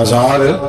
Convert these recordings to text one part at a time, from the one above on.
1000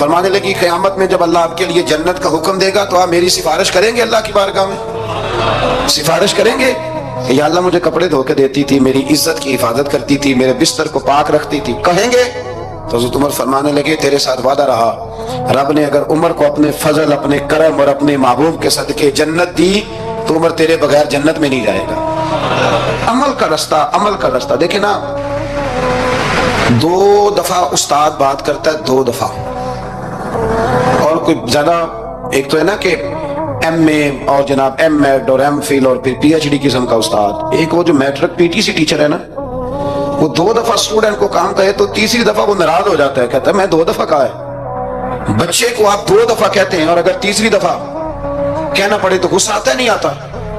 فرمانے لگی قیامت میں جب اللہ آپ کے لیے جنت کا حکم دے گا تو آپ میری سفارش کریں گے اللہ کی بارگاہ میں؟ سفارش کریں گے کہ یا اللہ مجھے کپڑے دھو کے دیتی تھی، میری عزت کی حفاظت کرتی تھی، میرے بستر کو پاک رکھتی تھی، کہیں گے؟ تو حضرت عمر فرمانے لگے تیرے ساتھ وعدہ رہا، رب نے اگر عمر کو اپنے فضل، اپنے کرم اور اپنے محبوب کے صدقے جنت دی تو عمر تیرے بغیر جنت میں نہیں جائے گا۔ عمل کا رستہ، عمل کا رستہ دیکھیں نا، 2 دفعہ استاد بات کرتا ہے، 2 دفعہ، اور کوئی زیادہ، ایک تو ہے نا کہ ایم اے اور جناب ایم ایڈ اور ایم فل اور پھر پی ایچ ڈی قسم کا استاد، ایک وہ جو matric P T C teacher ہے نا، وہ 2 دفعہ اسٹوڈنٹ کو کام کہے تو تیسری دفعہ وہ ناراض ہو جاتا ہے، کہتا ہے میں 2 دفعہ کہا ہے۔ بچے کو آپ 2 دفعہ کہتے ہیں اور اگر تیسری دفعہ کہنا پڑے تو غصہ آتا ہے نہیں آتا؟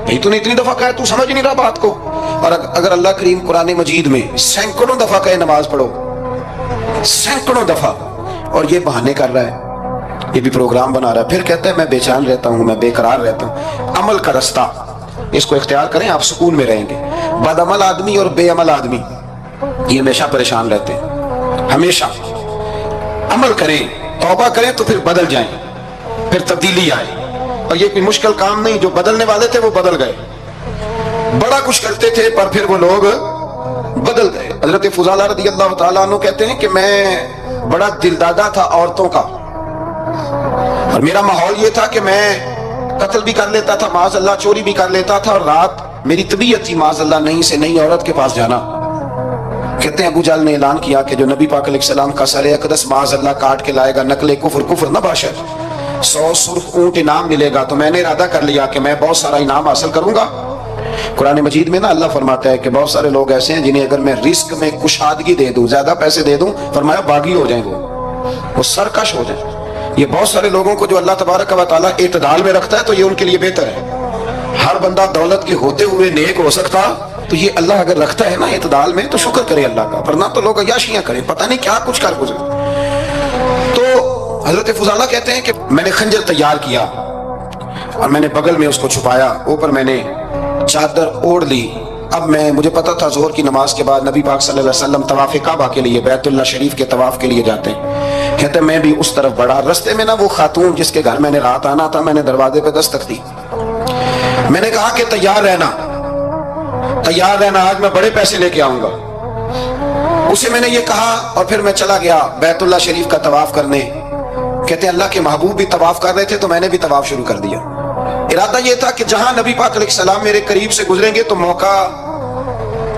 نہیں تو نے اتنی دفعہ کہا ہے تو سمجھ نہیں رہا بات کو۔ اور اگر اللہ کریم قرآن مجید میں سینکڑوں دفعہ کہے نماز پڑھو، سینکڑوں دفعہ، اور یہ بہانے کر رہا ہے، یہ بھی پروگرام بنا رہا ہے، پھر کہتا ہے میں بے چین رہتا ہوں، میں بے قرار رہتا ہوں۔ عمل کا رستہ اس کو اختیار کریں، آپ سکون میں رہیں گے۔ بد عمل آدمی اور بے عمل آدمی یہ ہمیشہ پریشان رہتے ہیں، ہمیشہ۔ عمل کریں، توبہ کریں تو پھر بدل جائیں، پھر تبدیلی آئے، اور یہ کوئی مشکل کام نہیں، جو بدلنے والے تھے وہ بدل گئے، بڑا کچھ کرتے تھے پر پھر وہ لوگ بدل گئے۔ حضرت فضالہ رضی اللہ تعالیٰ عنہ کہتے ہیں کہ میں بڑا دلدادہ تھا عورتوں کا، اور میرا ماحول یہ تھا کہ میں قتل بھی کر لیتا تھا، معاذ اللہ چوری بھی کر لیتا تھا، اور رات میری طبیعت تھی معاذ اللہ نہیں سے نہیں عورت کے پاس جانا۔ کہتے ہیں ابو جہل نے اعلان کیا کہ جو نبی پاک علیہ السلام کا سر اقدس معاذ اللہ کاٹ کے لائے گا، نقل کفر کفر نہ باشد، 100 سرخ اونٹ انعام ملے گا۔ تو میں نے ارادہ کر لیا کہ میں بہت سارا انعام حاصل کروں گا۔ قرآن مجید میں نا اللہ فرماتا ہے کہ بہت سارے لوگ ایسے ہیں جنہیں اگر میں رزق میں کشادگی دے دوں، زیادہ پیسے دے دوں، فرمایا باغی ہو جائیں، وہ سرکش ہو جائیں۔ یہ بہت سارے لوگوں کو جو اللہ تبارک و تعالیٰ اعتدال میں رکھتا ہے تو یہ ان کے لیے بہتر ہے۔ ہر بندہ دولت کے ہوتے ہوئے نیک ہو سکتا، تو یہ اللہ اگر رکھتا ہے نا اعتدال میں تو شکر کرے اللہ کا، ورنہ تو لوگ عیاشیاں کریں، پتہ نہیں کیا کچھ کر گزرے۔ تو حضرت فضالہ کہتے ہیں کہ میں نے خنجر تیار کیا اور میں نے بغل میں اس کو چھپایا، اوپر میں نے چادر اوڑھ لی۔ اب مجھے پتا تھا ظہر کی نماز کے بعد نبی پاک صلی اللہ علیہ وسلم طواف کعبہ کے لیے، بیت اللہ شریف کے طواف کے لیے جاتے ہیں۔ کہتے ہیں میں بھی اس طرف بڑھا، رستے میں نا وہ خاتون جس کے گھر میں نے رات آنا تھا، میں نے دروازے پہ دستک دی، میں نے کہا کہ تیار رہنا، تیار رہنا، آج میں بڑے پیسے لے کے آؤں گا۔ اسے میں نے یہ کہا اور پھر میں چلا گیا بیت اللہ شریف کا طواف کرنے۔ کہتے ہیں اللہ کے محبوب بھی طواف کر رہے تھے تو میں نے بھی طواف شروع کر دیا۔ ارادہ یہ تھا کہ جہاں نبی پاک علیہ السلام میرے قریب سے گزریں گے تو موقع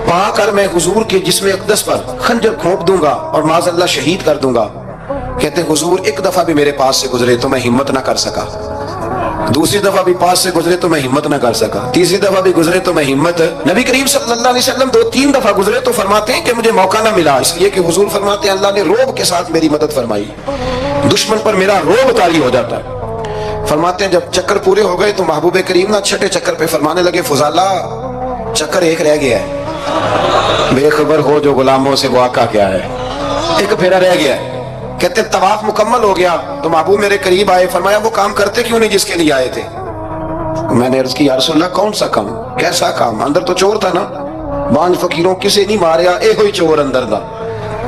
پا کر میں حضور کے جسم اقدس پر خنجر کھونپ دوں گا اور معاذ اللہ شہید کر دوں گا۔ کہتے ہیں حضور ایک دفعہ بھی میرے پاس سے گزرے تو میں ہمت نہ کر سکا، دوسری دفعہ بھی پاس سے گزرے تو میں ہمت نہ کر سکا، تیسری دفعہ بھی گزرے تو میں ہمت، نبی کریم صلی اللہ علیہ وسلم 2-3 دفعہ گزرے تو فرماتے ہیں کہ مجھے موقع نہ ملا، اس لیے کہ حضور فرماتے ہیں اللہ نے روب کے ساتھ میری مدد فرمائی، دشمن پر میرا روب طاری ہو جاتا ہے۔ فرماتے ہیں جب چکر پورے ہو گئے تو محبوب کریم نہ چھٹے چکر پہ فرمانے لگے فضالہ چکر ایک رہ گیا ہے، بے خبر ہو جو غلاموں سے وہ آقا کیا ہے، ایک پھیرا رہ گیا ہے۔ کہتے طواف مکمل ہو گیا تو محبوب میرے قریب آئے، فرمایا وہ کام کرتے کیوں نہیں جس کے لیے آئے تھے؟ میں نے عرض کی یا رسول اللہ کون سا کام، کیسا کام؟ اندر تو چور تھا نا، بانج فقیروں کسے نہیں ماریا، اے ہوئی چور اندر دا،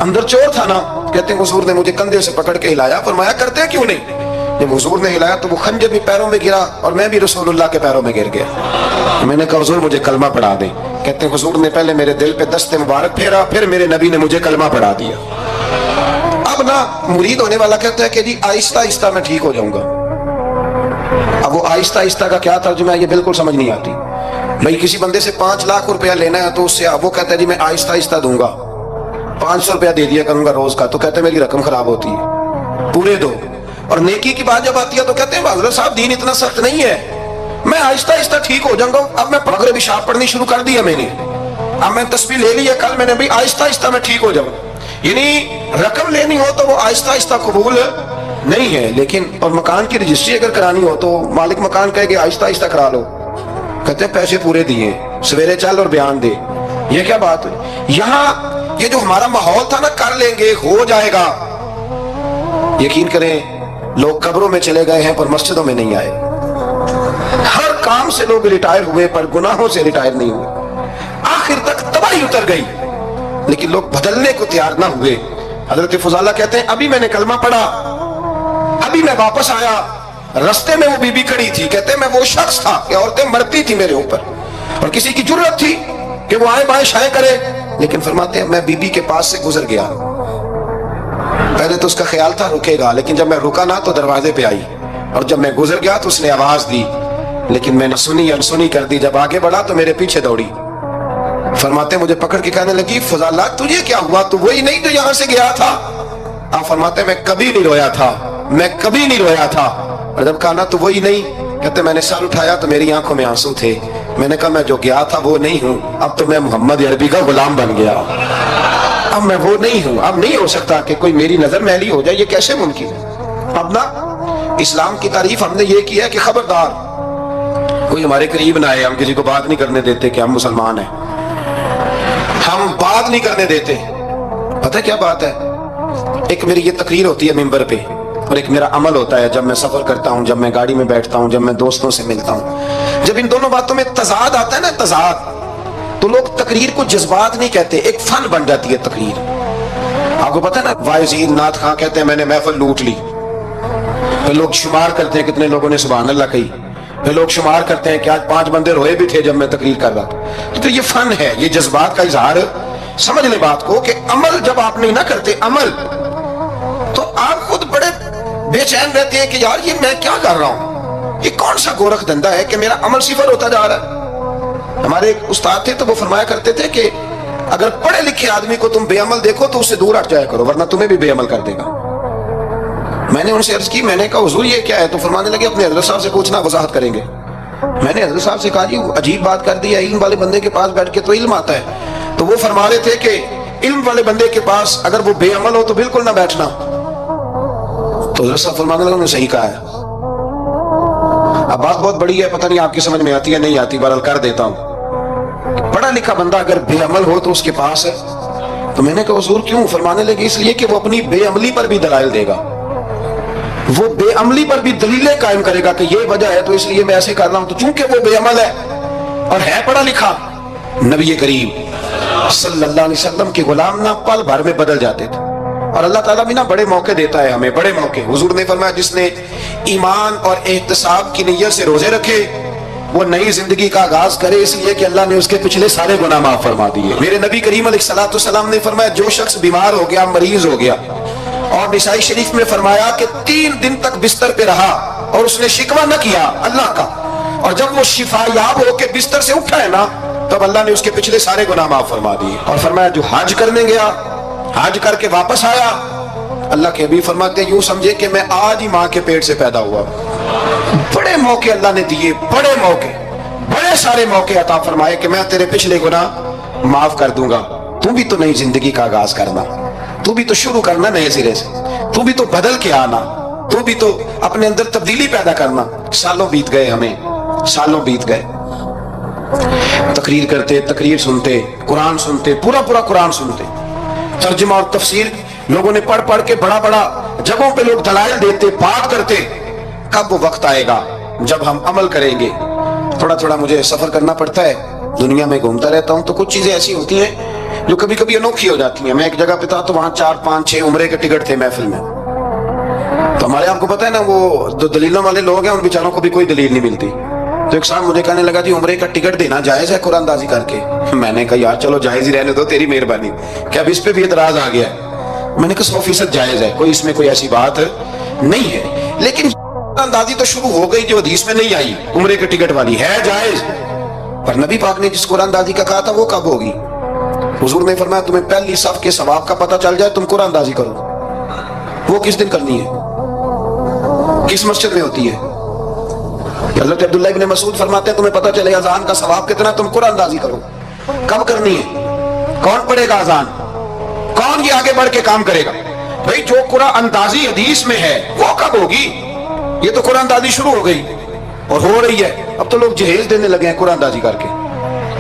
اندر چور تھا نا۔ کہتے ہیں حضور نے مجھے کندھے سے پکڑ کے ہلایا، فرمایا کرتے کیوں نہیں؟ جب حضور نے ہلایا تو وہ خنجر بھی پیروں میں گرا اور میں بھی رسول اللہ کے پیروں میں گر گیا۔ میں نے کہا حضور مجھے کلمہ پڑھا دیں۔ کہتے ہیں حضور نے پہلے میرے دل پہ دست مبارک پھیرا، پھر میرے نبی نے مجھے کلمہ پڑھا دیا۔ اب نا مرید ہونے والا کہتا ہے کہ جی آہستہ آہستہ میں ٹھیک ہو جاؤں گا۔ اب وہ آہستہ آہستہ کا کیا ترجمہ ہے یہ بالکل سمجھ نہیں آتی۔ بھائی کسی بندے سے 5 لاکھ روپیہ لینا ہے تو اس سے وہ کہتا ہے جی میں آہستہ آہستہ دوں گا، 500 روپیہ دے دیا کروں گا روز کا، تو کہتے ہیں میری رقم خراب ہوتی ہے، پورے دو۔ اور نیکی کی بات جب آتی ہے تو کہتے ہیں حضرت صاحب دین اتنا سخت نہیں ہے، میں آہستہ آہستہ ٹھیک ہو جاؤں گا۔ اب میں مغربی شاپ پڑھنی شروع کر دیا میں نے، اب میں تسبیح لے لی ہے کل میں نے، بھی آہستہ آہستہ میں ٹھیک ہو جاؤں۔ یعنی رقم لینی ہو تو وہ آہستہ آہستہ قبول نہیں ہے، لیکن اور مکان کی رجسٹری اگر کرانی ہو تو مالک مکان کہے کہ آہستہ آہستہ کرا لو، کہتے ہیں پیسے پورے دیے، سویرے چل اور بیان دے، یہ کیا بات ہے؟ یہاں یہ جو ہمارا ماحول تھا نا کر لیں گے ہو جائے گا، یقین کریں لوگ قبروں میں چلے گئے ہیں پر مسجدوں میں نہیں آئے، ہر کام سے لوگ ریٹائر ہوئے پر گناہوں سے ریٹائر نہیں ہوئے، آخر تک تباہی اتر گئی لیکن لوگ بدلنے کو تیار نہ ہوئے۔ حضرت فضالہ کہتے ہیں ابھی میں نے کلمہ پڑھا ابھی میں واپس آیا، رستے میں وہ بی بی کھڑی تھی، کہتے میں وہ شخص تھا کہ عورتیں مرتی تھی میرے اوپر اور کسی کی جرت تھی کہ وہ آئے بائیں شائیں کرے، لیکن فرماتے ہیں میں بی بی کے پاس سے گزر گیا، پہلے تو اس کا خیال تھا رکے گا، لیکن جب میں رکا نہ تو دروازے پہ آئی، اور جب میں گزر گیا تو اس نے آواز دی، لیکن میں نے سنی انسنی کر دی، جب آگے بڑھا تو میرے پیچھے دوڑی۔ فرماتے ہیں مجھے پکڑ کے کہنے لگی فضالہ تجھے کیا ہوا، تو وہی نہیں جو یہاں سے گیا تھا؟ آپ فرماتے ہیں میں کبھی نہیں رویا تھا، میں کبھی نہیں رویا تھا، اور جب کہا نا تو وہی نہیں، کہتے میں نے سر اٹھایا تو میری آنکھوں میں آنسو تھے، میں نے کہا میں جو گیا تھا وہ نہیں ہوں، اب تو میں محمد عربی کا غلام بن گیا، اب میں وہ نہیں ہوں، اب نہیں ہو سکتا کہ کوئی میری نظر میلی ہو جائے، یہ کیسے ممکن ہے؟ اب نا اسلام کی تعریف ہم نے یہ کی ہے کہ خبردار کوئی ہمارے قریب نہ آئے، ہم کسی کو بات نہیں کرنے دیتے کہ ہم مسلمان ہیں، ہم بات نہیں کرنے دیتے۔ پتہ کیا بات ہے، ایک میری یہ تقریر ہوتی ہے ممبر پہ، اور ایک میرا عمل ہوتا ہے جب میں سفر کرتا ہوں، جب میں گاڑی میں بیٹھتا ہوں، جب میں دوستوں سے ملتا ہوں، جب ان دونوں باتوں میں تضاد آتا ہے نا، تضاد، تو لوگ تقریر کو جذبات نہیں کہتے، ایک فن بن جاتی ہے تقریر۔ آپ کو پتہ ہے نا واعظین نعت خواں کہتے ہیں میں نے محفل لوٹ لی، پھر لوگ شمار کرتے ہیں کتنے لوگوں نے سبحان اللہ کہی، پھر لوگ شمار کرتے ہیں کہ آج 5 بندے روئے بھی تھے جب میں تقریر کر رہا تھا، تو پھر یہ فن ہے، یہ جذبات کا اظہار۔ سمجھ لیں بات کو کہ عمل جب آپ نہیں نہ کرتے عمل، تو آپ خود بڑے بے چین رہتے ہیں کہ یار یہ میں کیا کر رہا ہوں، یہ کون سا گورکھ دھندا ہے کہ میرا عمل صفر ہوتا جا رہا ہے۔ ہمارے ایک استاد تھے تو وہ فرمایا کرتے تھے کہ اگر پڑھے لکھے آدمی کو تم بے عمل دیکھو تو اس سے دور ہٹ جایا کرو، ورنہ تمہیں بھی بے عمل کر دے گا۔ میں نے ان سے عرض کی، میں نے کہا حضور یہ کیا ہے؟ تو فرمانے لگے اپنے حضرت صاحب سے پوچھنا، وضاحت کریں گے۔ میں نے حضرت صاحب سے کہا جی عجیب بات کر دی ہے، علم والے بندے کے پاس بیٹھ کے تو علم آتا ہے، تو وہ فرما رہے تھے کہ علم والے بندے کے پاس اگر وہ بے عمل ہو تو بالکل نہ بیٹھنا، تو حضرت صاحب فرمانے لگے انہوں نے صحیح کہا ہے۔ اب بات بہت بڑی ہے، پتہ نہیں آپ کی سمجھ میں آتی ہے نہیں آتی، بہرحال کر دیتا ہوں۔ پڑھا لکھا بندہ اگر بے عمل ہو تو اس کے پاس ہے، تو میں نے کہا حضور کیوں؟ فرمانے لگے اس لیے کہ وہ اپنی بے عملی پر بھی دلائل دے گا، وہ بے عملی پر بھی دلیلیں قائم کرے گا کہ یہ وجہ ہے تو اس لیے میں ایسے کر رہا ہوں، تو چونکہ وہ بے عمل ہے اور ہے پڑھا لکھا، نبی کریم صلی اللہ علیہ وسلم کے غلام نہ پل بھر میں بدل جاتے تھے۔ اور اللہ تعالیٰ بھی نا بڑے موقع دیتا ہے ہمیں، بڑے موقع۔ حضور نے فرمایا جس نے ایمان اور احتساب کی نیت سے روزے رکھے وہ نئی زندگی کا آغاز کرے، اس لیے کہ اللہ نے اس کے پچھلے سارے گناہ معاف فرما دیے۔ میرے نبی کریم علیہ السلام نے فرمایا جو شخص بیمار ہو گیا، مریض ہو گیا، اور نسائی شریف میں فرمایا کہ 3 دن تک بستر پہ رہا اور اس نے شکوہ نہ کیا اللہ کا، اور جب وہ شفا یاب ہو کے بستر سے اٹھا ہے نا تب اللہ نے اس کے پچھلے سارے گناہ معاف فرما دیے۔ اور فرمایا جو حج کرنے گیا، حج کر کے واپس آیا، اللہ کے حبیب فرماتے ہیں یوں سمجھے کہ میں آج ہی ماں کے پیٹ سے پیدا ہوا۔ بڑے موقع اللہ نے دیے، بڑے موقع، بڑے سارے موقع عطا فرمائے کہ میں تیرے پچھلے گناہ معاف کر دوں گا، تو بھی تو نئی زندگی کا آغاز کرنا، تو بھی تو شروع کرنا نئے سرے سے، تو بھی تو بدل کے آنا، تو بھی تو اپنے اندر تبدیلی پیدا کرنا۔ سالوں بیت گئے، ہمیں سالوں بیت گئے، تقریر کرتے، تقریر سنتے، قرآن سنتے، پورا قرآن سنتے، ترجمہ اور تفسیر لوگوں نے پڑھ پڑھ کے بڑا جگہوں پہ لوگ دلائل دیتے، بات کرتے۔ کب وہ وقت آئے گا جب ہم عمل کریں گے؟ تھوڑا مجھے سفر کرنا پڑتا ہے، دنیا میں گھومتا رہتا ہوں، تو کچھ چیزیں ایسی ہوتی ہیں جو کبھی کبھی انوکھی ہو جاتی ہیں۔ میں ایک جگہ پہ تھا تو وہاں 4 5 6 عمرے کے ٹکٹ تھے محفل میں، تو ہمارے آپ کو پتہ ہے نا وہ جو دلیلوں والے لوگ ہیں ان بیچاروں کو بھی کوئی دلیل نہیں ملتی، تو ایک صاحب مجھے کہنے لگا جی عمرے کا ٹکٹ دینا جائز ہے قرآن اندازی کر کے؟ میں نے کہا یار چلو جائز ہی رہنے دو، تیری مہربانی، کہ اب اس پہ بھی اعتراض آ گیا ہے۔ میں نے کہا 100% جائز ہے، کوئی اس میں کوئی ایسی بات نہیں ہے، لیکن اندازی تو شروع ہو گئی جو حدیث میں نہیں آئی، عمرے کے ٹکٹ والی ہے جائز، پر نبی پاک نے جس قرآن اندازی کا کہا تھا وہ کب ہوگی؟ حضور نے فرمایا تمہیں پہلی صف کے ثواب کا پتہ چل جائے تم قرآن اندازی کرو، وہ کس دن کرنی ہے، کس مسجد میں ہوتی ہے؟ حضرت عبداللہ ابن مسعود فرماتے ہیں تمہیں پتہ چلے اذان کا ثواب کتنا، تم قرآن اندازی کرو۔ کب کرنی ہے؟ کون پڑھے گا اذان؟ کون یہ آگے بڑھ کے کام کرے گا؟ بھئی جو قرآن اندازی حدیث میں ہے وہ کب ہوگی؟ یہ تو قرآن اندازی شروع ہو گئی اور ہو رہی ہے، اب تو لوگ جہیز دینے لگے ہیں قرآن اندازی کر کے،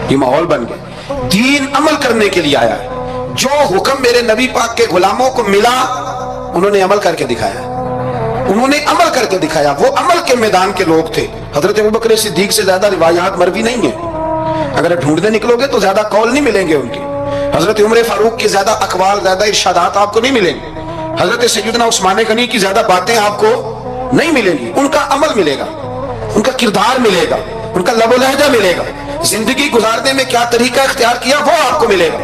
یہ ماحول بن گیا۔ دین عمل کرنے کے لیے آیا ہے، جو حکم میرے نبی پاک کے غلاموں کو ملا انہوں نے عمل کر کے دکھایا، انہوں نے عمل کر کے دکھایا، وہ عمل کے میدان کے لوگ تھے۔ حضرت ابوبکر صدیق سے زیادہ روایات مروی نہیں ہیں، اگر ڈھونڈنے نکلو گے تو زیادہ قول نہیں ملیں گے ان کے۔ حضرت عمر فاروق کی زیادہ اقوال، زیادہ ارشادات آپ کو نہیں ملیں گے۔ حضرت سیدنا عثمان غنی کی زیادہ باتیں آپ کو نہیں ملیں گی، ان کا عمل ملے گا، ان کا کردار ملے گا، ان کا لب و لہجہ ملے گا، زندگی گزارنے میں کیا طریقہ اختیار کیا وہ آپ کو ملے گا۔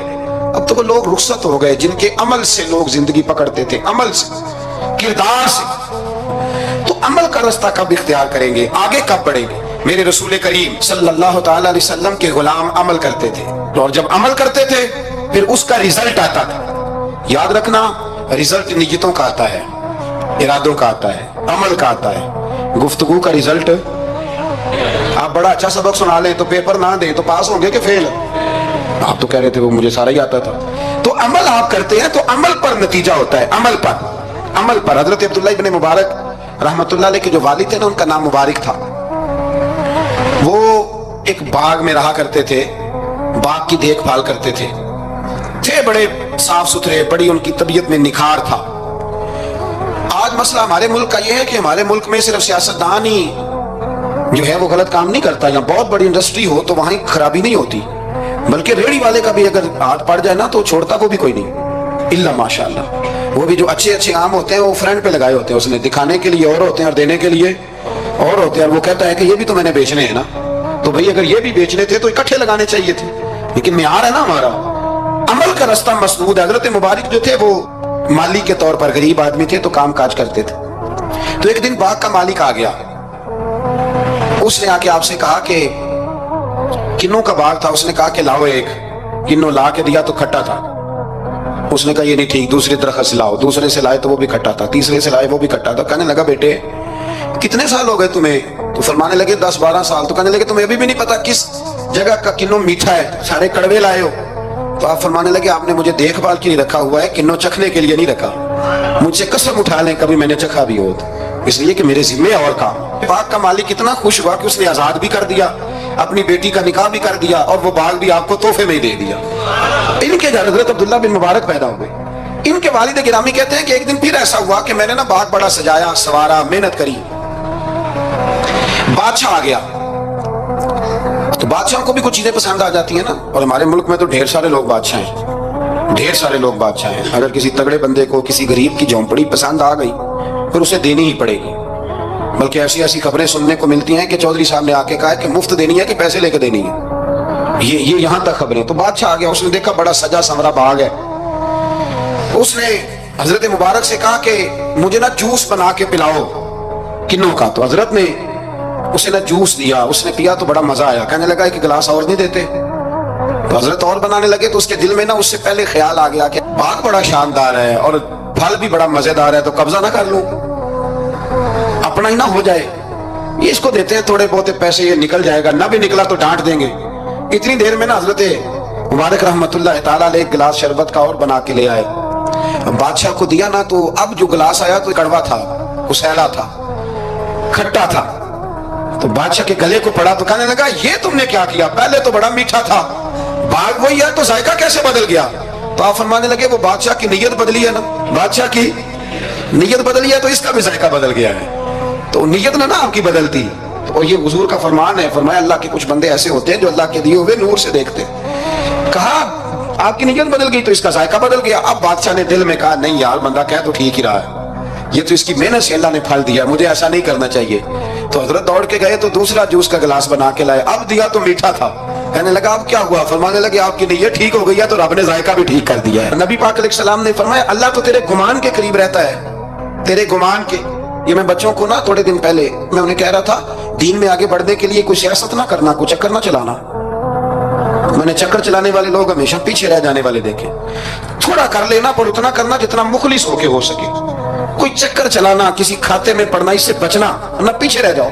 اب تو وہ لوگ رخصت ہو گئے جن کے عمل سے لوگ زندگی پکڑتے تھے، عمل سے، کردار سے۔ تو عمل کا رستہ کب اختیار کریں گے، آگے کب بڑھیں گے؟ میرے رسول کریم صلی اللہ تعالی علیہ وسلم کے غلام عمل کرتے تھے، اور جب عمل کرتے تھے پھر اس کا رزلٹ آتا تھا۔ یاد رکھنا، رزلٹ نیتوں کا آتا ہے، ارادوں کا آتا ہے، عمل کا آتا ہے۔ گفتگو کا رزلٹ، آپ بڑا اچھا سبق سنا لیں تو پیپر نہ دیں تو پاس ہوں گے کہ فیل؟ آپ تو کہہ رہے تھے وہ مجھے سارا ہی آتا تھا۔ تو عمل آپ کرتے ہیں تو عمل پر نتیجہ ہوتا ہے، عمل پر، عمل پر۔ حضرت عبداللہ ابن مبارک رحمت اللہ علیہ کے جو والد تھے نا، ان کا نام مبارک تھا۔ وہ ایک باغ میں رہا کرتے تھے، باغ کی دیکھ بھال کرتے تھے بڑے صاف ستھرے، بڑی ان کی طبیعت میں نکھار تھا۔ آج مسئلہ ہمارے ملک کا یہ ہے کہ ہمارے ملک میں صرف سیاستدان ہی جو ہے وہ غلط کام نہیں کرتا، یا بہت بڑی انڈسٹری ہو تو وہاں خرابی نہیں ہوتی، بلکہ ریڑھی والے کا بھی اگر ہاتھ پڑ جائے نا تو چھوڑتا وہ بھی کوئی نہیں، الا ماشاءاللہ۔ وہ بھی جو اچھے اچھے آم ہوتے ہیں وہ فرنٹ پہ لگائے ہوتے ہیں، اس نے دکھانے کے لیے اور ہوتے ہیں اور دینے کے لیے اور ہوتے ہیں، اور وہ کہتا ہے کہ یہ بھی تو میں نے بیچنے ہیں نا، تو بھئی اگر یہ بھی بیچنے تھے تو اکٹھے لگانے چاہیے تھے، لیکن معیار ہے نا ہمارا، عمل کا رستہ مسدود ہے۔ حضرت مبارک جو تھے وہ مالی کے طور پر غریب آدمی تھے تو کام کاج کرتے تھے۔ تو ایک دن باغ کا مالک آ گیا، اس نے آ کے آپ سے کہا کہ کنوں کا باغ تھا، اس نے کہا کہ لاؤ ایک، کنوں لا کے دیا تو کھٹا تھا، اس نے کہا یہ نہیں ٹھیک، دوسری درخت سے لاؤ، دوسرے سے لائے تو وہ بھی کھٹا تھا، تیسرے سے لائے وہ بھی کھٹا تھا۔ کہنے لگا بیٹے کتنے سال ہو گئے تمہیں؟ تو فرمانے لگے 10-12 سال۔ تو کہنے لگے تمہیں ابھی بھی نہیں پتا کس جگہ کا کنوں میٹھا ہے، سارے کڑوے لائے ہو؟ تو آپ فرمانے لگے آپ نے مجھے دیکھ بھال کے لیے رکھا ہوا ہے، کنوں چکھنے کے لیے نہیں رکھا، مجھ سے قسم اٹھا لیں کبھی میں نے چکھا بھی ہو، اس لیے کہ میرے ذمہ اور کام۔ باغ کا مالک اتنا خوش ہوا کہ اس نے آزاد بھی کر دیا، اپنی بیٹی کا نکاح بھی کر دیا، اور وہ باغ بھی آپ کو تحفے میں ہی دے دیا۔ ان کے گھر حضرت عبداللہ بن مبارک پیدا ہوئے۔ ان کے والد گرامی کہتے ہیں کہ ایک دن پھر ایسا ہوا کہ میں نے نا باغ بڑا سجایا، سوارا، محنت کری، بادشاہ آ گیا۔ تو بادشاہوں کو بھی کچھ چیزیں پسند آ جاتی ہیں نا، اور ہمارے ملک میں تو ڈھیر سارے لوگ بادشاہ ہیں، ڈھیر سارے لوگ بادشاہ ہیں۔ اگر کسی تگڑے بندے کو کسی غریب کی جھونپڑی پسند آ گئی پھر اسے دینی ہی پڑے گی، بلکہ ایسی ایسی خبریں سننے کو ملتی ہیں کہ چودھری صاحب نے آ کے کہا کہ مفت دینی ہے کہ پیسے لے کے دینی ہے، یہ یہاں تک خبریں۔ تو بادشاہ آ گیا، اس نے دیکھا بڑا سجا سنورا باغ ہے، اس نے حضرت مبارک سے کہا کہ مجھے نا جوس بنا کے پلاؤ کنوں کا۔ تو حضرت نے اسے نا جوس دیا، اس نے پیا تو بڑا مزہ آیا، کہنے لگا ایک گلاس اور نہیں دیتے؟ تو حضرت اور بنانے لگے تو اس کے دل میں نا اس سے پہلے خیال آ گیا کہ باغ بڑا شاندار ہے اور پھل بھی بڑا مزیدار ہے، تو قبضہ نہ کر لوں، اپنا ہی نہ ہو جائے، یہ اس کو دیتے ہیں تھوڑے بہت پیسے، یہ نکل جائے گا، نہ بھی نکلا تو ڈانٹ دیں گے۔ اتنی دیر میں نا حضرت مبارک رحمت اللہ تعالیٰ علیہ ایک گلاس شربت کا اور بنا کے لے آئے، بادشاہ کو دیا نا، تو اب جو گلاس آیا تو کڑوا تھا، کسیلا تھا، کھٹا تھا۔ تو بادشاہ کے گلے کو پڑا تو کہنے لگا یہ تم نے کیا کیا؟ پہلے تو بڑا میٹھا تھا، باغ وہی ہے تو ذائقہ کیسے بدل گیا؟ تو آپ فرمانے لگے وہ بادشاہ کی نیت بدلی ہے نا، بادشاہ کی نیت بدلی ہے تو اس کا بھی ذائقہ بدل گیا ہے، تو نیت نہ آپ کی بدلتی۔ تو یہ حضور کا فرمان ہے، فرمایا اللہ کے کچھ بندے ایسے ہوتے ہیں جو اللہ کے دیے ہوئے نور سے دیکھتے۔ کہا آپ کی نیت بدل گئی تو اس کا ذائقہ بدل گیا۔ اب بادشاہ نے دل میں کہا نہیں یار بندہ کہہ تو ٹھیک ہی رہا ہے، یہ تو اس کی محنت سے اللہ نے پھل دیا، مجھے ایسا نہیں کرنا چاہیے۔ تو حضرت دوڑ کے گئے تو دوسرا جوس کا گلاس بنا کے لائے، اب دیا تو میٹھا تھا، کہنے لگا اب کیا ہوا؟ فرمانے لگے آپ کی نیت ٹھیک ہو گئی ہے تو رب نے ذائقہ بھی ٹھیک کر دیا ہے۔ نبی پاک علیہ السلام نے فرمایا اللہ تو تیرے گمان کے قریب رہتا ہے، تیرے گمان کے۔ یہ میں بچوں کو نا تھوڑے دن پہلے میں انہیں کہہ رہا تھا دین میں آگے بڑھنے کے لیے کوئی سیاست نہ کرنا، کوئی چکر نہ چلانا۔ میں نے چکر چلانے والے لوگ ہمیشہ پیچھے رہ جانے والے دیکھے، تھوڑا کر لینا پر اتنا کرنا جتنا مخلص ہو کے ہو سکے، کوئی چکر چلانا، کسی کھاتے میں پڑنا، اس سے بچنا، نہ پیچھے رہ جاؤ۔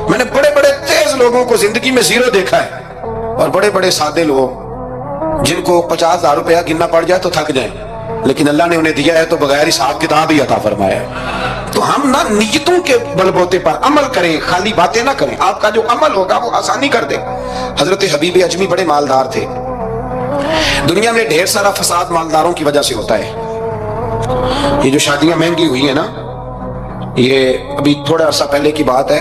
میں نے بڑے بڑے تیز لوگوں کو زندگی میں زیرو دیکھا ہے، اور بڑے بڑے سادے لوگ جن کو 50,000 روپیہ گننا پڑ جائے تو تھک جائیں، لیکن اللہ نے انہیں دیا ہے تو بغیر حساب کتاب ہی عطا فرمایا ہے۔ تو ہم نہ نیتوں کے بل بوتے پر عمل کریں، خالی باتیں نہ کریں، آپ کا جو عمل ہوگا وہ آسانی کر دے۔ حضرت حبیب اجمی بڑے مالدار تھے، دنیا میں ڈھیر سارا فساد مالداروں کی وجہ سے ہوتا ہے۔ یہ جو شادیاں مہنگی ہوئی ہیں نا، یہ ابھی تھوڑا عرصہ پہلے کی بات ہے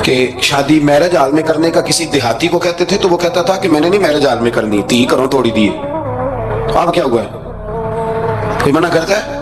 کہ شادی میرج ہال میں کرنے کا کسی دیہاتی کو کہتے تھے تو وہ کہتا تھا کہ میں نے نہیں میرج ہال میں کرنی، تی کروں توڑی دیے۔ اب کیا ہوا ہے؟ کوئی منع کرتا ہے؟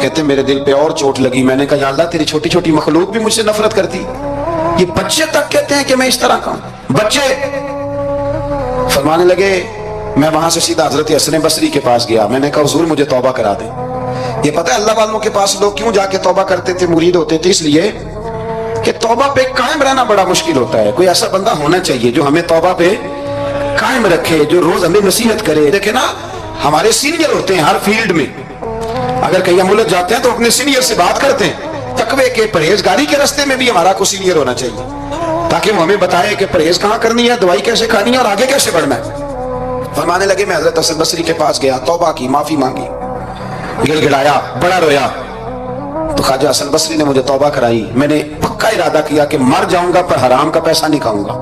کہتے میرے دل پہ اور چوٹ لگی. میں نے کہا یا اللہ تیری چھوٹی چھوٹی مخلوق بھی مجھ سے نفرت کرتی, یہ بچے تک کہتے ہیں کہ میں اس طرح کا ہوں. بچے فرمانے لگے. میں وہاں سے سیدھا حضرت حسن بصری کے پاس گیا. میں نے کہا حضور مجھے توبہ کرا دیں. یہ پتہ ہے اللہ والوں کے پاس لوگ کیوں جا کے توبہ کرتے تھے, مرید ہوتے تھے؟ اس لیے کہ توبہ پہ قائم رہنا بڑا مشکل ہوتا ہے. کوئی ایسا بندہ ہونا چاہیے جو ہمیں توبہ پہ قائم رکھے, جو روز ہمیں نصیحت کرے. دیکھیں نا, ہمارے سینئر ہوتے ہیں ہر فیلڈ میں. اگر کہیں ہم الجھ جاتے ہیں تو اپنے سینئر سے بات کرتے ہیں. تقوی کے پرہیزگاری کے راستے میں بھی ہمارا کوئی سینئر ہونا چاہیے, تاکہ وہ ہمیں بتائے کہ پرہیز کہاں کرنی ہے, دوائی کیسے کھانی ہے اور آگے کیسے بڑھنا ہے. فرمانے لگے میں حضرت حسن بصری کے پاس گیا, توبہ کی, معافی مانگی, گڑ گڑایا, بڑا رویا. تو خواجہ حسن بصری نے مجھے توبہ کرائی. میں نے پکا ارادہ کیا کہ مر جاؤں گا پر حرام کا پیسہ نہیں کھاؤں گا.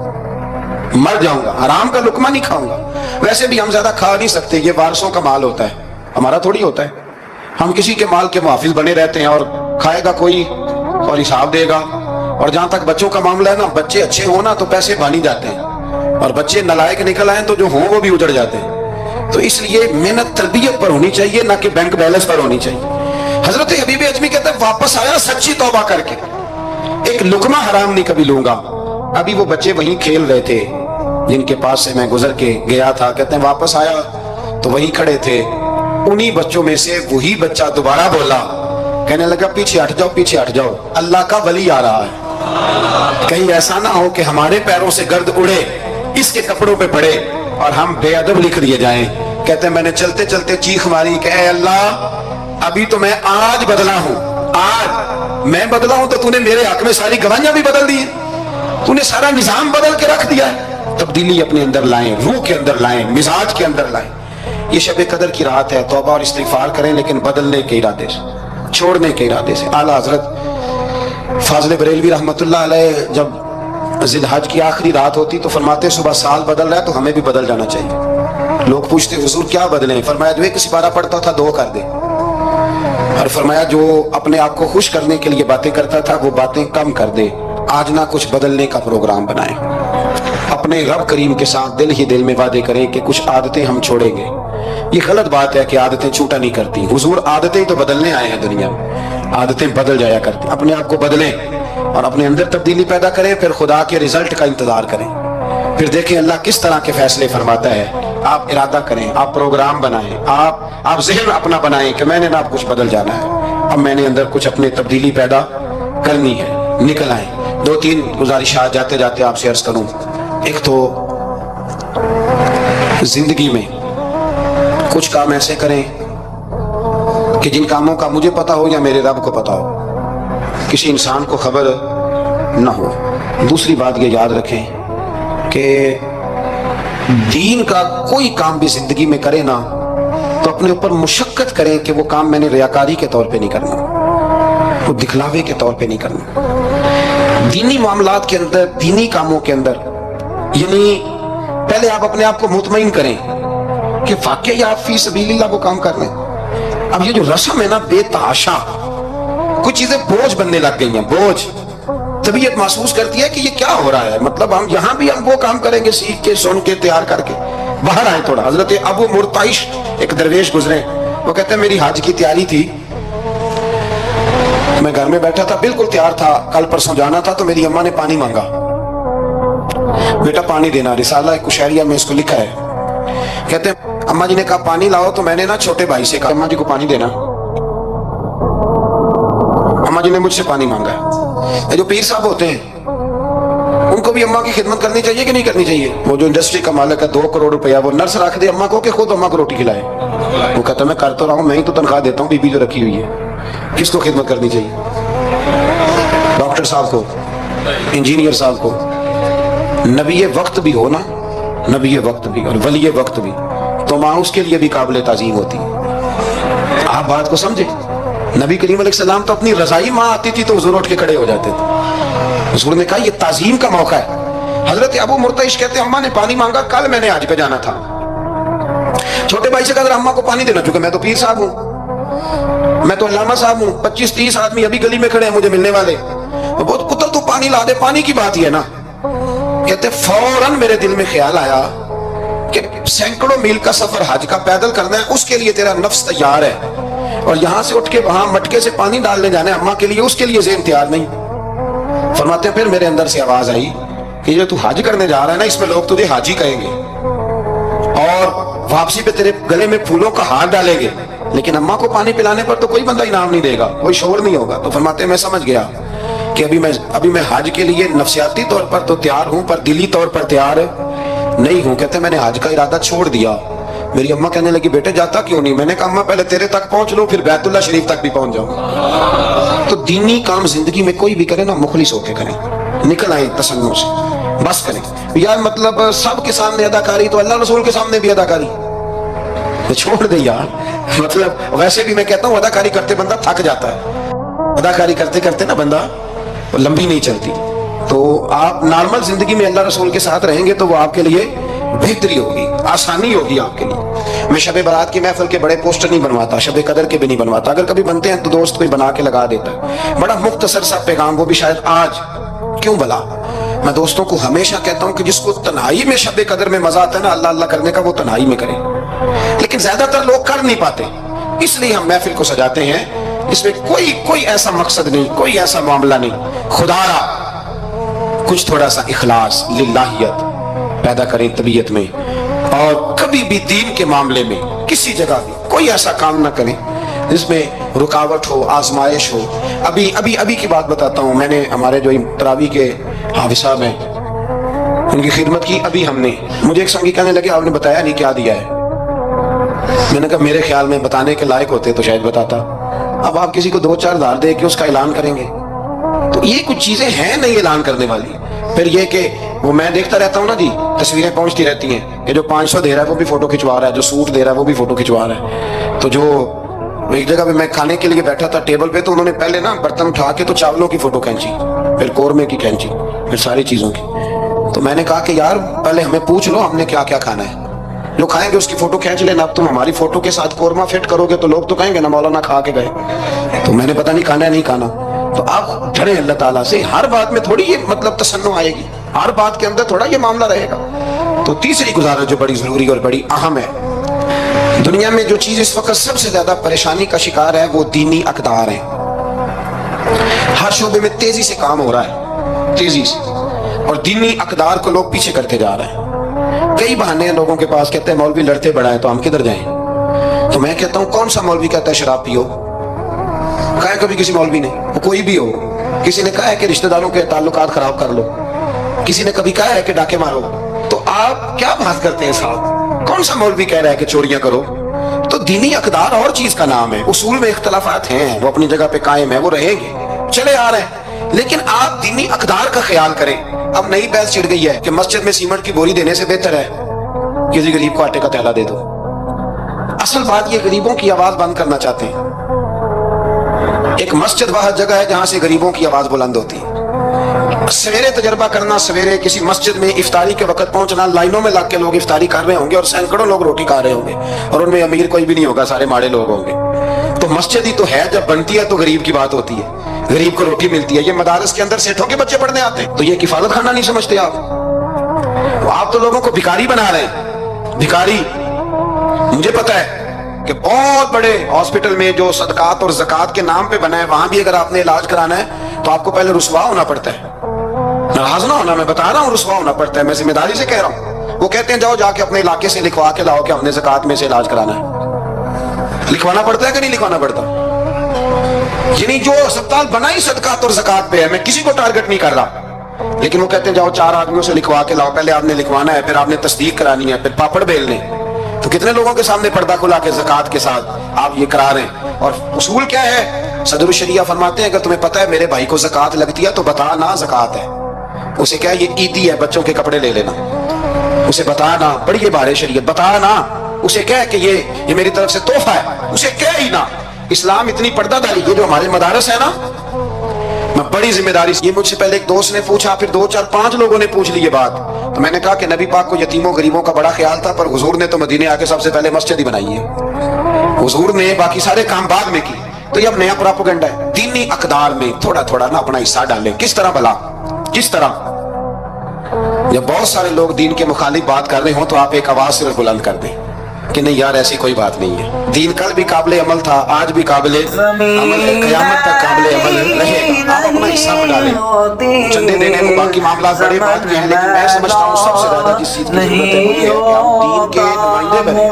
مر جاؤں گا, حرام کا لقمہ نہیں کھاؤں گا. ویسے بھی ہم زیادہ کھا نہیں سکتے, یہ وارثوں کا مال ہوتا ہے, ہمارا تھوڑی ہوتا ہے. ہم کسی کے مال کے محافظ بنے رہتے ہیں, اور کھائے گا کوئی اور حساب دے گا. اور جہاں تک بچوں کا معاملہ ہے نا, بچے اچھے ہونا تو پیسے بانی جاتے ہیں, اور بچے نالائق نکل آئیں تو جو ہوں وہ بھی اجڑ جاتے ہیں. تو اس لیے محنت تربیت پر ہونی چاہیے, نہ کہ بینک بیلنس پر ہونی چاہیے. حضرت حبیب اجمی کہتے ہیں واپس آیا سچی توبہ کر کے, ایک لقمہ حرام نہیں کبھی لوں گا. ابھی وہ بچے وہیں کھیل رہے تھے جن کے پاس سے میں گزر کے گیا تھا. کہتے ہیں واپس آیا تو وہیں کھڑے تھے. انہی بچوں میں سے وہی بچہ دوبارہ بولا, کہنے لگا پیچھے ہٹ جاؤ, پیچھے ہٹ جاؤ, اللہ کا ولی آ رہا ہے. کہیں ایسا نہ ہو کہ ہمارے پیروں سے گرد اڑے, اس کے کپڑوں پہ پڑے اور ہم بے ادب لکھ دیے جائیں. کہتے ہیں میں نے چلتے چلتے چیخ ماری کہ اے اللہ, ابھی تو میں آج بدلا ہوں, آج میں بدلا ہوں تو تو نے میرے حق میں ساری گواہیاں بھی بدل دی, تو نے سارا نظام بدل کے رکھ دیا ہے. تبدیلی اپنے اندر لائیں, روح کے اندر لائیں, مزاج کے اندر لائیں. یہ شب قدر کی رات ہے, توبہ اور استغفار کریں, لیکن بدلنے کے ارادے سے, چھوڑنے کے ارادے سے. اعلیٰ حضرت فاضل بریلوی رحمت اللہ علیہ جب ذی الحج کی آخری رات ہوتی تو فرماتے صبح سال بدل رہا ہے تو ہمیں بھی بدل جانا چاہیے. لوگ پوچھتے حضور کیا بدلیں؟ فرمایا جو ایک سپارہ پڑھتا تھا 2 کر دے, اور فرمایا جو اپنے آپ کو خوش کرنے کے لیے باتیں کرتا تھا وہ باتیں کم کر دے. آج نہ کچھ بدلنے کا پروگرام بنائیں, اپنے رب کریم کے ساتھ دل ہی دل میں وعدے کریں کہ کچھ عادتیں ہم چھوڑیں گے. یہ غلط بات ہے کہ عادتیں چھوٹا نہیں کرتی. حضور عادتیں تو بدلنے آئے ہیں دنیا میں, عادتیں بدل جایا کرتی. اپنے آپ کو بدلیں اور اپنے اندر تبدیلی پیدا کریں, پھر خدا کے رزلٹ کا انتظار کریں, پھر دیکھیں اللہ کس طرح کے فیصلے فرماتا ہے. آپ ارادہ کریں, آپ پروگرام بنائیں, آپ ذہن اپنا بنائیں کہ میں نے نہ کچھ بدل جانا ہے, اب میں نے اندر کچھ اپنے تبدیلی پیدا کرنی ہے. نکل آئیں. 2-3 گزارشات جاتے جاتے آپ سے عرض کروں. ایک تو زندگی میں کچھ کام ایسے کریں کہ جن کاموں کا مجھے پتا ہو یا میرے رب کو پتا ہو, کسی انسان کو خبر نہ ہو. دوسری بات یہ یاد رکھیں کہ دین کا کوئی کام بھی زندگی میں کرے نا تو اپنے اوپر مشقت کریں کہ وہ کام میں نے ریاکاری کے طور پہ نہیں کرنا, وہ دکھلاوے کے طور پہ نہیں کرنا. دینی معاملات کے اندر, دینی کاموں کے اندر, یعنی پہلے آپ اپنے آپ کو مطمئن کریں کہ واقعی آپ فی سبیل اللہ وہ کام کر رہے ہیں. اب یہ جو رسم ہے نا بے تحاشا, کچھ چیزیں بوجھ بننے لگ گئی ہیں, بوجھ. طبیعت محسوس کرتی ہے کہ یہ کیا ہو رہا ہے, مطلب ہم یہاں بھی ہم وہ کام کریں گے سیکھ کے, سن کے, تیار کر کے. باہر آئے تھوڑا. حضرت ابو مرتعش ایک درویش گزرے, وہ کہتے ہیں میری حج کی تیاری تھی, میں گھر میں بیٹھا تھا, بالکل تیار تھا, کل پرسوں جانا تھا, تو میری اماں نے پانی مانگا, بیٹا پانی دینا. رسالہ کشیریہ میں اس کو لکھا ہے. کہتے ہیں اماں جی نے کہا پانی لاؤ, تو میں نے نا چھوٹے بھائی سے کہا اماں جی کو پانی دینا. اماں جی نے مجھ سے پانی مانگا. جو پیر صاحب ہوتے ہیں ان کو بھی اماں کی خدمت کرنی چاہیے کہ نہیں کرنی چاہیے؟ وہ جو انڈسٹری کا مالک ہے 2 کروڑ روپیہ, وہ نرس رکھ دے اماں کو کہ خود اماں کو روٹی کھلائے. وہ کہتا ہے میں کر تو رہا ہوں, میں ہی تو تنخواہ دیتا ہوں, بی بی جو رکھی ہوئی ہے. کس کو خدمت کرنی چاہیے؟ ڈاکٹر صاحب کو, انجینئر صاحب کو. نبی وقت بھی ہونا, نبی وقت بھی اور ولی وقت بھی, تو ماں اس کے لیے بھی قابل تعظیم ہوتی. آپ بات کو سمجھیں. نبی کریم علیہ السلام تو اپنی رضائی ماں آتی تھی تو حضور اٹھ کے کھڑے ہو جاتے تھے. حضور نے کہا یہ تعظیم کا موقع ہے. حضرت ابو مرتعش کہتے ہیں اماں نے پانی مانگا, کل میں نے حج پہ جانا تھا. چھوٹے بھائی سے کہا اماں کو پانی دینا, چونکہ میں تو پیر صاحب ہوں, میں تو علامہ صاحب ہوں, 25-30 آدمی ابھی گلی میں کھڑے ہیں مجھے ملنے والے. بہت پتر تو پانی لا دے, پانی کی بات ہی ہے نا. کہتے فوراً میرے دل میں خیال آیا کہ سینکڑوں میل کا سفر حج کا پیدل کرنا ہے، اس کے لیے تیرا نفس تیار ہے، اور یہاں سے اٹھ کے وہاں مٹکے سے پانی ڈالنے جانا ہے اماں کے لیے، اس کے لیے ذہن تیار نہیں۔ فرماتے ہیں پھر میرے اندر سے آواز آئی کہ جو تو حج کرنے جا رہا ہے نا، اس میں لوگ تجھے حاجی کہیں گے اور واپسی پہ تیرے گلے میں پھولوں کا ہار ڈالیں گے، لیکن اماں کو پانی پلانے پر تو کوئی بندہ انعام نہیں دے گا، کوئی شور نہیں ہوگا۔ تو فرماتے ہیں میں سمجھ گیا کہ ابھی میں حج کے لیے نفسیاتی طور پر تو تیار ہوں، پر دلی طور پر تیار نہیں ہوں۔ کہتے ہیں میں نے حج کا ارادہ چھوڑ دیا۔ میری اماں کہنے لگی بیٹے جاتا کیوں نہیں؟ میں نے کہا اماں پہلے تیرے تک پہنچ لو، پھر بیت اللہ شریف تک بھی پہنچ جاؤں۔ تو دینی کام زندگی میں کوئی بھی کرے نا، مخلص ہو کے کریں، نکل آئیں تسنن سے، بس کریں۔ یار مطلب سب کے سامنے اداکاری تو اللہ رسول کے سامنے بھی اداکاری چھوڑ دے یار۔ مطلب ویسے بھی میں کہتا ہوں اداکاری کرتے بندہ تھک جاتا ہے، اداکاری کرتے کرتے نا بندہ لمبی نہیں چلتی۔ تو آپ نارمل زندگی میں اللہ رسول کے ساتھ رہیں گے تو وہ آپ کے لیے بہتری ہوگی، آسانی ہوگی آپ کے لیے۔ میں شب برات کی محفل کے بڑے پوسٹر نہیں بنواتا، شب قدر کے بھی نہیں بنواتا، اگر کبھی بنتے ہیں تو دوست کوئی بنا کے لگا دیتا ہے، بڑا مختصر سا پیغام، وہ بھی شاید آج کیوں بلا۔ میں دوستوں کو ہمیشہ کہتا ہوں کہ جس کو تنہائی میں شب قدر میں مزہ آتا ہے نا اللہ اللہ کرنے کا، وہ تنہائی میں کرے، لیکن زیادہ تر لوگ کر نہیں پاتے، اس لیے ہم محفل کو سجاتے ہیں۔ اس میں کوئی ایسا مقصد نہیں، کوئی ایسا معاملہ نہیں، خدا را کچھ تھوڑا سا اخلاص للہیت پیدا کریں طبیعت میں، اور کبھی بھی دین کے معاملے میں کسی جگہ بھی کوئی ایسا کام نہ کریں جس میں رکاوٹ ہو، آزمائش ہو۔ ابھی کی بات بتاتا ہوں، میں نے ہمارے جو تراویح کے حافظ صاحب ہیں ان کی خدمت کی، ابھی ہم نے، مجھے ایک سنگی کہنے لگے آپ نے بتایا نہیں کیا دیا ہے۔ میں نے کہا میرے خیال میں بتانے کے لائق ہوتے تو شاید بتاتا، اب آپ کسی کو 2-4 ہزار دے کے اس کا اعلان کریں گے تو یہ کچھ چیزیں ہیں نہیں اعلان کرنے والی۔ پھر یہ کہ وہ میں دیکھتا رہتا ہوں نا جی، تصویریں پہنچتی رہتی ہیں کہ جو 500 دے رہا ہے وہ بھی فوٹو کھنچوا رہا ہے، جو سوٹ دے رہا ہے وہ بھی فوٹو کھنچوا رہا ہے۔ تو جو ایک جگہ پہ میں کھانے کے لیے بیٹھا تھا ٹیبل پہ، تو انہوں نے پہلے نا برتن اٹھا کے تو چاولوں کی فوٹو کھینچی، پھر قورمے کی کھینچی، پھر ساری چیزوں کی۔ تو میں نے کہا کہ یار پہلے ہمیں پوچھ لو ہم نے کیا کیا کھانا ہے، جو کھائیں گے اس کی فوٹو کھینچ لینا۔ اب تم ہماری فوٹو کے ساتھ قورمہ فٹ کرو گے تو لوگ تو کہیں گے نا مولانا کھا کے گئے، تو میں نے پتہ نہیں کھانا ہے نہیں کھانا۔ تو آپ ڈرے اللہ تعالیٰ سے، ہر بات میں تھوڑی یہ مطلب تسنن آئے گی، ہر بات کے اندر تھوڑا یہ معاملہ رہے گا۔ تو تیسری گزارش جو بڑی ضروری اور بڑی اہم ہے، دنیا میں جو چیز اس وقت سب سے زیادہ پریشانی کا شکار ہے وہ دینی اقدار ہیں۔ ہر شعبے میں تیزی سے کام ہو رہا ہے، تیزی سے، اور دینی اقدار کو لوگ پیچھے کرتے جا رہے ہیں۔ کئی بہانے ہیں لوگوں کے پاس، کہتے ہیں مولوی لڑتے بڑا ہے تو ہم کدھر جائیں؟ تو میں کہتا ہوں کون سا مولوی کہتا ہے شراب پیو؟ کہا ہے کبھی کسی مولوی نے؟ وہ کوئی بھی ہو، کسی نے کہا ہے کہ رشتہ داروں کے تعلقات خراب کر لو، کسی نے کبھی کہا ہے کہ ڈاکے مارو، تو آپ کیا بات کرتے ہیں صاحب؟ کون سا مولوی کہہ رہا ہے کہ چوریاں کرو؟ تو دینی اقدار اور چیز کا نام ہے، اصول میں اختلافات ہیں، وہ اپنی جگہ پہ قائم ہیں، وہ رہیں گے، چلے آ رہے ہیں، لیکن آپ دینی اقدار کا خیال کریں۔ اب نئی بحث چھڑ گئی ہے کہ مسجد میں سیمنٹ کی بوری دینے سے بہتر ہے کسی غریب کو آٹے کا تھیلا دے دو۔ اصل بات یہ غریبوں کی آواز بند کرنا چاہتے ہیں۔ ایک مسجد وہ جگہ ہے جہاں سے غریبوں کی آواز بلند ہوتی ہے۔ سویرے تجربہ کرنا، سویرے کسی مسجد میں افطاری کے وقت پہنچنا، لائنوں میں لگ کے لوگ افطاری کر رہے ہوں گے اور سینکڑوں لوگ روٹی کھا رہے ہوں گے، اور ان میں امیر کوئی بھی نہیں ہوگا، سارے ماڑے لوگ ہوں گے۔ تو مسجد ہی تو ہے، جب بنتی ہے تو غریب کی بات ہوتی ہے، غریب کو روٹی ملتی ہے۔ یہ مدارس کے اندر سیٹھوں کے بچے پڑھنے آتے ہیں، تو یہ کفالت خانہ نہیں سمجھتے آپ تو لوگوں کو بھکاری بنا رہے ہیں، بھکاری۔ مجھے پتا ہے کہ بہت بڑے ہاسپٹل میں جو صدقات اور زکوٰۃ کے نام پہ بنا ہے، وہاں بھی اگر آپ نے علاج کرانا ہے تو آپ کو پہلے رسوا ہونا پڑتا ہے۔ ناراض نہ ہونا، میں بتا رہا ہوں رسوا ہونا پڑتا ہے، میں ذمہ داری سے کہہ رہا ہوں۔ وہ کہتے ہیں جاؤ جا کے اپنے علاقے سے لکھوا کے لاؤ کہ ہم نے زکوٰۃ میں سے علاج کرانا ہے۔ لکھوانا پڑتا ہے کہ نہیں لکھوانا پڑتا؟ یعنی جو اسپتال بنا ہی صدقات اور زکوٰۃ پہ ہے، میں کسی کو ٹارگٹ نہیں کر رہا، لیکن وہ کہتے ہیں جاؤ 4 آدمیوں سے لکھوا کے لاؤ، پہلے آپ نے لکھوانا ہے، پھر آپ نے تصدیق کرانی ہے، پھر پاپڑ بیلنے۔ تو کتنے لوگوں کے سامنے پردہ کھلا کے زکوٰۃ کے ساتھ آپ یہ کرا رہے ہیں؟ اور اصول کیا ہے؟ صدر الشریعہ فرماتے ہیں اگر تمہیں پتہ ہے میرے بھائی کو زکوٰۃ لگتی ہے تو بتا نا زکوٰۃ ہے، اسے کیا یہ عیدی ہے، بچوں کے کپڑے لے لینا، اسے بتا نا، بڑی بار شریعت بتا نا، اسے کہہ کہ یہ میری طرف سے تحفہ ہے، اسے کہہ ہی نا۔ اسلام اتنی پردہ داری، یہ جو ہمارے مدارس ہے نا، میں بڑی ذمہ داری سے، یہ مجھ سے پہلے ایک دوست نے پوچھا، پھر 2 4 5 لوگوں نے پوچھ لی یہ بات، تو میں نے کہا کہ نبی پاک کو یتیموں غریبوں کا بڑا خیال تھا، پر حضور نے تو مدینے آ کے سب سے پہلے مسجد ہی بنائی ہے، حضور نے باقی سارے کام بعد میں کی۔ تو یہ اب نیا پراپیگنڈا ہے۔ دینی اقدار میں تھوڑا تھوڑا نا اپنا حصہ ڈالیں۔ کس طرح بھلا؟ کس طرح؟ جب بہت سارے لوگ دین کے مخالف بات کر رہے ہوں تو آپ ایک آواز صرف بلند کر دیں کہ نہیں یار ایسی کوئی بات نہیں ہے. دین کل بھی قابل عمل تھا, آج بھی قابل عمل ہے, قیامت تک قابل عمل رہے گا. آپ اپنا حصہ بڑھالیں. چندے دینے کو باقی معاملات بڑے بات کے ہیں, لیکن میں سمجھتا ہوں سب سے زیادہ جس چیز کی ضرورت ہے وہ یہ ہے کہ ہم دین کے نمائندے بنے.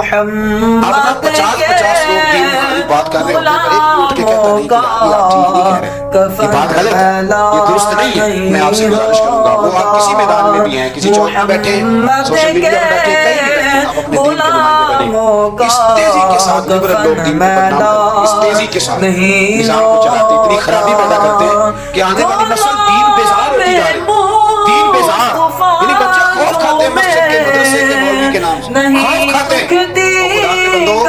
اب نا 50 لوگ دین مخالف بات کر رہے ہوتے ہیں, ایک اٹھ کے کہتا نہیں کہ آپ ٹھیک نہیں کہہ رہے, یہ بات غلط ہے, یہ درست نہیں ہے. میں آپ سے گزارش کروں گا, وہ آپ کسی میدان میں بھی ہیں, کسی چوک میں بیٹھے, سوشل میڈیا میں بیٹھے, کہیں بھی بیٹھے, آپ اپنے دین کے نمائندے بنے. اس تیزی کے ساتھ لبرل لوگ دین کو بدنام کرتے ہیں, اس تیزی کے ساتھ نظام کو چلاتے, اتنی خرابی پیدا کرتے ہیں کہ آنے والی نسل دین بیزار ہوتی جا رہی ہے. دین بیزار یعنی بچے خوف کھاتے ہیں مسجد کے, مدرسے کے, مولوی کے نام سے خوف کھاتے ہیں. خدا کے بندو,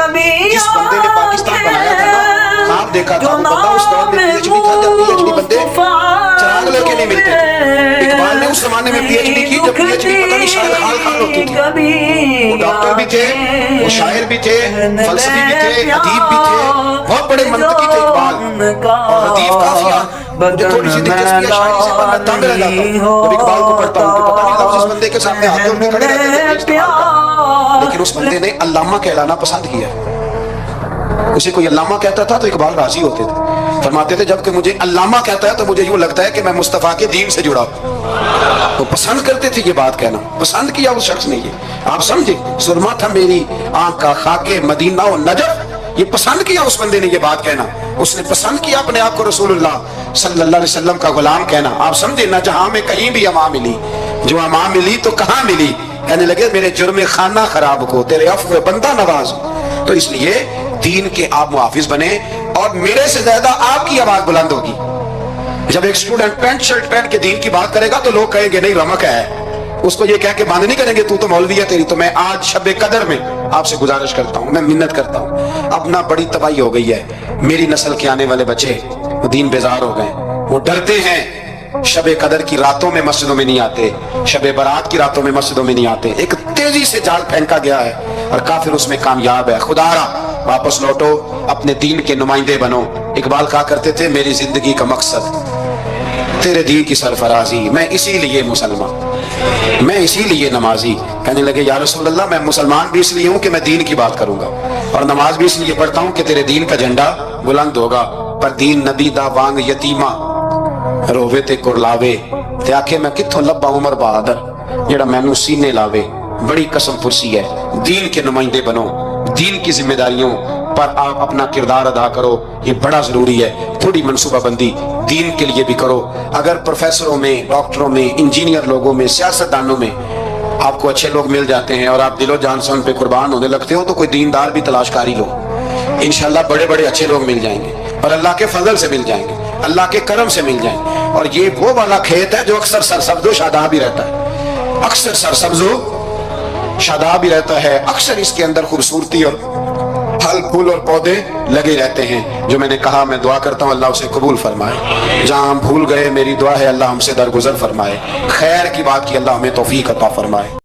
جس بندے نے پاکستان بنایا تھا نا, خواب دیکھا تھا, وہ بندہ اس دور میں پی ایچ ڈی تھا جب پی ایچ ڈی بندے چراغ لے کے نہیں ملتے تھے. اقبال نے اس زمانے میں پی ایچ ڈی کی جب پی ایچ ڈی پتہ نہیں شاید خال خال ہوتی تھی. وہ ڈاکٹر بھی تھے, وہ شاعر بھی تھے, فلسفی بھی تھے, ادیب بھی تھے, بہت بڑے منطقی تھے اقبال. اور ردیف قافیہ مجھے تھوڑی سی دلچسپی ہے شاعری سے, پر میں تنگ رہ جاتا ہوں جب اقبال کو پڑھتا ہوں کہ پتہ نہیں لفظ اس بندے کے سامنے آتے ان میں کھڑے رہتے تھے استعمال کرتے, لیکن اس بندے نے علامہ کہلانا پسند کیا. اسے کوئی علامہ کہتا تھا تو اقبال راضی ہوتے تھے, فرماتے تھے جبکہ مجھے علامہ کہتا ہے تو مجھے یوں لگتا ہے کہ میں مصطفیٰ کے دین سے جڑا ہوں. وہ پسند کرتے تھے یہ بات کہنا, پسند کیا اس شخص نے. یہ آپ سمجھے, سرما تھا میری آنکھ کا خاک مدینہ و نجف, یہ پسند کیا اس بندے نے یہ بات کہنا. اس نے پسند کیا اپنے آپ کو رسول اللہ صلی اللہ علیہ وسلم کا غلام کہنا. آپ سمجھے, نہ جہاں میں کہیں بھی امان ملی, جو امان ملی تو کہاں ملی. کہنے لگے میرے جرم خانہ خراب کو تیرے عفو بندہ نواز. تو اس لیے دین کے آپ محافظ بنے, اور میرے سے زیادہ آپ کی آواز بلند ہوگی. جب ایک اسٹوڈنٹ پینٹ شرٹ پہن کے دین کی بات کرے گا تو لوگ کہیں گے نہیں رمق ہے, اس کو یہ کہہ کے بند نہیں کریں گے تو تو مولوی ہے تیری. تو میں آج شب قدر میں آپ سے گزارش کرتا ہوں, میں منت کرتا ہوں, اپنا بڑی تباہی ہو گئی ہے. میری نسل کے آنے والے بچے دین بیزار ہو گئے, وہ ڈرتے ہیں, شب قدر کی راتوں میں مسجدوں میں نہیں آتے, شب برات کی راتوں میں مسجدوں میں نہیں آتے. ایک تیزی سے جال پھینکا گیا ہے اور کافر اس میں کامیاب ہے. خدا را واپس لوٹو, اپنے دین کے نمائندے بنو. اقبال کہا کرتے تھے میری زندگی کا مقصد تیرے دین کی سرفرازی, میں اسی لیے مسلمان, میں اسی لیے نمازی. کہنے لگے یا رسول اللہ میں مسلمان بھی اس لیے ہوں کہ میں دین کی بات کروں گا, اور نماز بھی اس لیے پڑھتا ہوں کہ تیرے دین کا جھنڈا بلند ہوگا. پر دین نبی دا وانگ یتیمہ رووے تے کرلاوے, تے آکھے میں کتھوں لبا عمر بہادر جڑا مینوں سینے لاوے. بڑی قسم پرسی ہے, دین کے نمائندے بنو, دین کی ذمہ داریوں پر آپ اپنا کردار ادا کرو, یہ بڑا ضروری ہے. تھوڑی منصوبہ بندی دین کے لیے بھی کرو. اگر پروفیسروں میں, ڈاکٹروں میں, انجینئر لوگوں میں, سیاستدانوں میں آپ کو اچھے لوگ مل جاتے ہیں اور آپ دل و جان سے ان پہ قربان ہونے لگتے ہو, تو کوئی دیندار بھی تلاش کاری لو, انشاءاللہ بڑے بڑے اچھے لوگ مل جائیں گے, اور اللہ کے فضل سے مل جائیں گے, اللہ کے کرم سے مل جائیں گے. اور یہ وہ والا کھیت ہے جو اکثر سرسبز و شاداب ہی رہتا ہے, اکثر سرسبز و شاداب ہی رہتا ہے. اکثر اس کے اندر خوبصورتی اور پھل پھول اور پودے لگے رہتے ہیں. جو میں نے کہا, میں دعا کرتا ہوں اللہ اسے قبول فرمائے. جہاں ہم بھول گئے میری دعا ہے اللہ ہم سے درگزر فرمائے. خیر کی بات کی اللہ ہمیں توفیق عطا فرمائے.